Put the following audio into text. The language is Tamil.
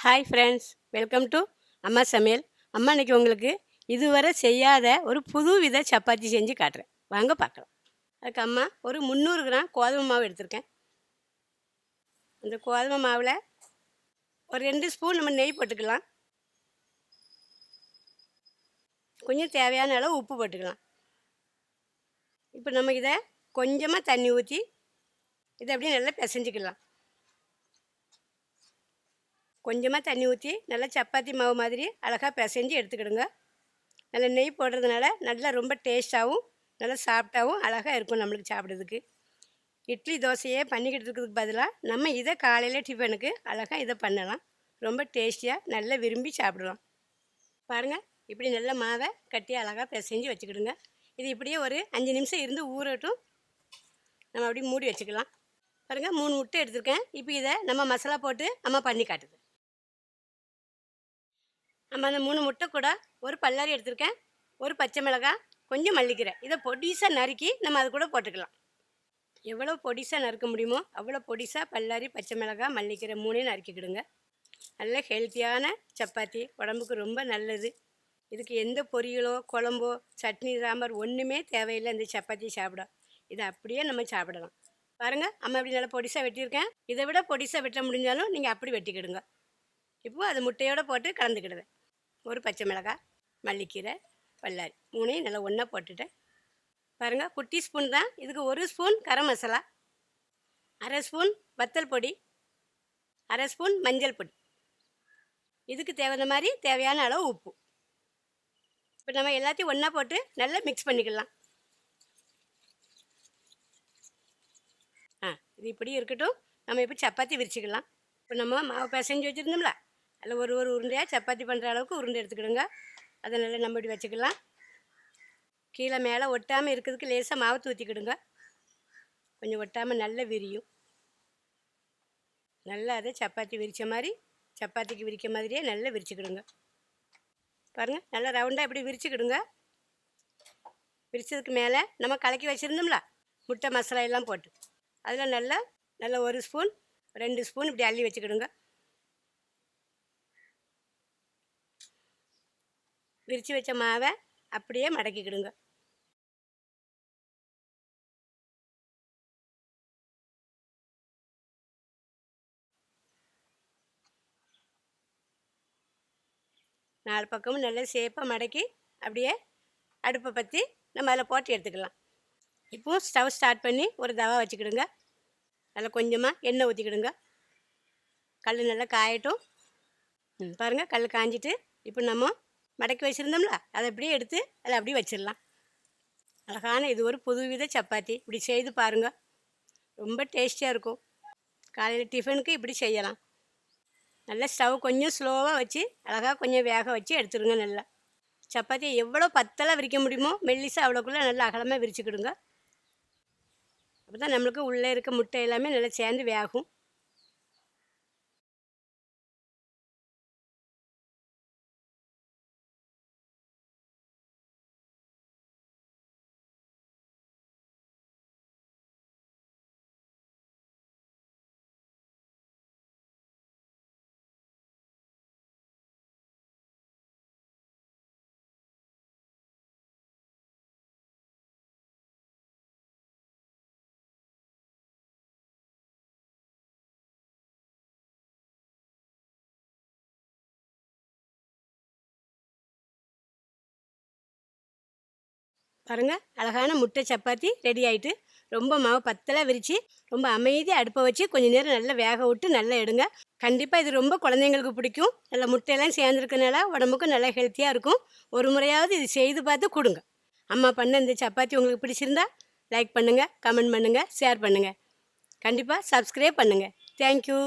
ஹாய் ஃப்ரெண்ட்ஸ், வெல்கம் டு அம்மா சமையல். அம்மா இன்னைக்கு உங்களுக்கு இதுவரை செய்யாத ஒரு புது வித சப்பாத்தி செஞ்சு காட்டுறேன். வாங்க பார்க்கலாம். அதுக்கு அம்மா ஒரு 300 கிராம் கோதுமை மாவு எடுத்திருக்கேன். அந்த கோதுமை மாவில் ஒரு 2 ஸ்பூன் நம்ம நெய் போட்டுக்கலாம். கொஞ்சம் தேவையான அளவு உப்பு போட்டுக்கலாம். இப்போ நம்ம இதை கொஞ்சமாக தண்ணி ஊற்றி இதை அப்படியே நல்லா பிசைஞ்சிக்கலாம். கொஞ்சமாக தண்ணி ஊற்றி நல்லா சப்பாத்தி மாவு மாதிரி அழகாக பிசைஞ்சு எடுத்துக்கிடுங்க. நல்லா நெய் போடுறதுனால நல்லா ரொம்ப டேஸ்ட்டாகவும் நல்லா சாஃப்டாகவும் அழகாக இருக்கும் நம்மளுக்கு சாப்பிட்றதுக்கு. இட்லி தோசையே பண்ணிக்கிட்டு இருக்கிறதுக்கு பதிலாக நம்ம இதை காலையில் டிஃபனுக்கு அழகாக இதை பண்ணலாம். ரொம்ப டேஸ்டியாக நல்லா விரும்பி சாப்பிடலாம். பாருங்கள், இப்படி நல்ல மாவை கட்டி அழகாக பிசைஞ்சு வச்சுக்கிடுங்க. இது இப்படியே ஒரு 5 நிமிஷம் இருந்து ஊறட்டும். நம்ம அப்படி மூடி வச்சுக்கலாம். பாருங்கள், 3 முட்டை எடுத்திருக்கேன். இப்போ இதை நம்ம மசாலா போட்டு நம்ம பண்ணி காட்டுது. நம்ம அந்த 3 முட்டை கூட ஒரு பல்லாரி எடுத்திருக்கேன், ஒரு பச்சை மிளகாய், கொஞ்சம் மல்லிக்கீரை. இதை பொடிசாக நறுக்கி நம்ம அது கூட போட்டுக்கலாம். எவ்வளோ பொடிசாக நறுக்க முடியுமோ அவ்வளோ பொடிசாக பல்லாரி, பச்சை மிளகாய், மல்லிக்கீரை 3 நறுக்கிக்கிடுங்க. நல்ல ஹெல்த்தியான சப்பாத்தி, உடம்புக்கு ரொம்ப நல்லது. இதுக்கு எந்த பொரியலோ குழம்போ சட்னி சாம்பார் ஒன்றுமே தேவையில்லை. இந்த சப்பாத்தி சாப்பிட இதை அப்படியே நம்ம சாப்பிடலாம். பாருங்கள், அம்மா இப்படி நல்லா பொடிசாக வெட்டியிருக்கேன். இதை விட பொடிசாக வெட்ட முடிஞ்சாலும் நீங்கள் அப்படி வெட்டிக்கிடுங்க. இப்போது அது முட்டையோடு போட்டு கலந்துக்கிடுவேன். ஒரு பச்சை மிளகாய், மல்லிக்கீரை, பல்லாரி 3 நல்லா ஒன்றா போட்டுட்டேன். பாருங்கள், குட்டி ஸ்பூன் தான். இதுக்கு 1 ஸ்பூன் கரம் மசாலா, 1/2 ஸ்பூன் வத்தல் பொடி, 1/2 ஸ்பூன் மஞ்சள் பொடி. இதுக்கு தேவையான மாதிரி தேவையான அளவு உப்பு. இப்போ நம்ம எல்லாத்தையும் ஒன்றா போட்டு நல்லா மிக்ஸ் பண்ணிக்கலாம். இது இப்படி இருக்கட்டும். நம்ம இப்போ சப்பாத்தி விரிச்சிக்கலாம். இப்போ நம்ம மாவு பிசைஞ்சு வச்சுருந்தோம்ல, அதில் ஒரு உருண்டையாக சப்பாத்தி பண்ணுற அளவுக்கு உருண்டை எடுத்துக்கிடுங்க. அதை நல்லா நம்ம இப்படி வச்சுக்கலாம். கீழே மேலே ஒட்டாமல் இருக்கிறதுக்கு லேசாக மாவு ஊற்றிக்கிடுங்க. கொஞ்சம் ஒட்டாமல் நல்லா விரியும். நல்லா அதை சப்பாத்தி விரித்த மாதிரி, சப்பாத்திக்கு விரிக்க மாதிரியே நல்லா விரிச்சுக்கிடுங்க. பாருங்கள், நல்லா ரவுண்டாக இப்படி விரிச்சுக்கிடுங்க. விரிச்சதுக்கு மேலே நம்ம கலக்கி வச்சுருந்தோம்ல முட்டை மசாலா எல்லாம் போட்டு அதில் நல்லா 1 ஸ்பூன் 2 ஸ்பூன் இப்படி அள்ளி வச்சுக்கிடுங்க. விரித்து வச்ச மாவை அப்படியே மடக்கிக்கிடுங்க. நாலு பக்கமும் நல்லா சேப்பாக மடக்கி அப்படியே அடுப்பை பற்றி நம்ம அதில் போட்டு எடுத்துக்கலாம். இப்போது ஸ்டவ் ஸ்டார்ட் பண்ணி ஒரு தவா வச்சுக்கிடுங்க. அதில் கொஞ்சமாக எண்ணெய் ஊற்றிக்கிடுங்க. கல் நல்லா காயட்டும். பாருங்கள், கல் காஞ்சிட்டு இப்போ நம்ம மடக்கி வச்சுருந்தோம்ல அதை அப்படியே எடுத்து அதில் அப்படியே வச்சிடலாம். அழகான இது ஒரு புதுவித சப்பாத்தி. இப்படி செய்து பாருங்கள், ரொம்ப டேஸ்டியாக இருக்கும். காலையில் டிஃபனுக்கு இப்படி செய்யலாம். நல்லா ஸ்டவ் கொஞ்சம் ஸ்லோவாக வச்சு அழகாக கொஞ்சம் வேக வச்சு எடுத்துடுங்க. நல்லா சப்பாத்தியை எவ்வளோ பத்தலாக விரிக்க முடியுமோ மெல்லிசாக அவ்வளோக்குள்ளே நல்லா அகலமாக விரிச்சுக்கிடுங்க. அப்போ தான் நம்மளுக்கு உள்ளே இருக்க முட்டை எல்லாமே நல்லா சேர்ந்து வேகும். பாருங்கள், அழகான முட்டை சப்பாத்தி ரெடி ஆகிட்டு. ரொம்ப மாவு பத்தலாக விரித்து ரொம்ப அமைதியாக அடுப்பை வச்சு கொஞ்சம் நேரம் நல்லா வேக விட்டு நல்லா எடுங்க. கண்டிப்பாக இது ரொம்ப குழந்தைங்களுக்கு பிடிக்கும். நல்லா முட்டையெல்லாம் சேர்ந்துருக்கனால உடம்புக்கும் நல்லா ஹெல்த்தியாக இருக்கும். ஒரு முறையாவது இது செய்து பார்த்து கொடுங்க. அம்மா பண்ண இந்த சப்பாத்தி உங்களுக்கு பிடிச்சிருந்தா லைக் பண்ணுங்கள், கமெண்ட் பண்ணுங்கள், ஷேர் பண்ணுங்கள். கண்டிப்பாக சப்ஸ்கிரைப் பண்ணுங்கள். தேங்க்யூ.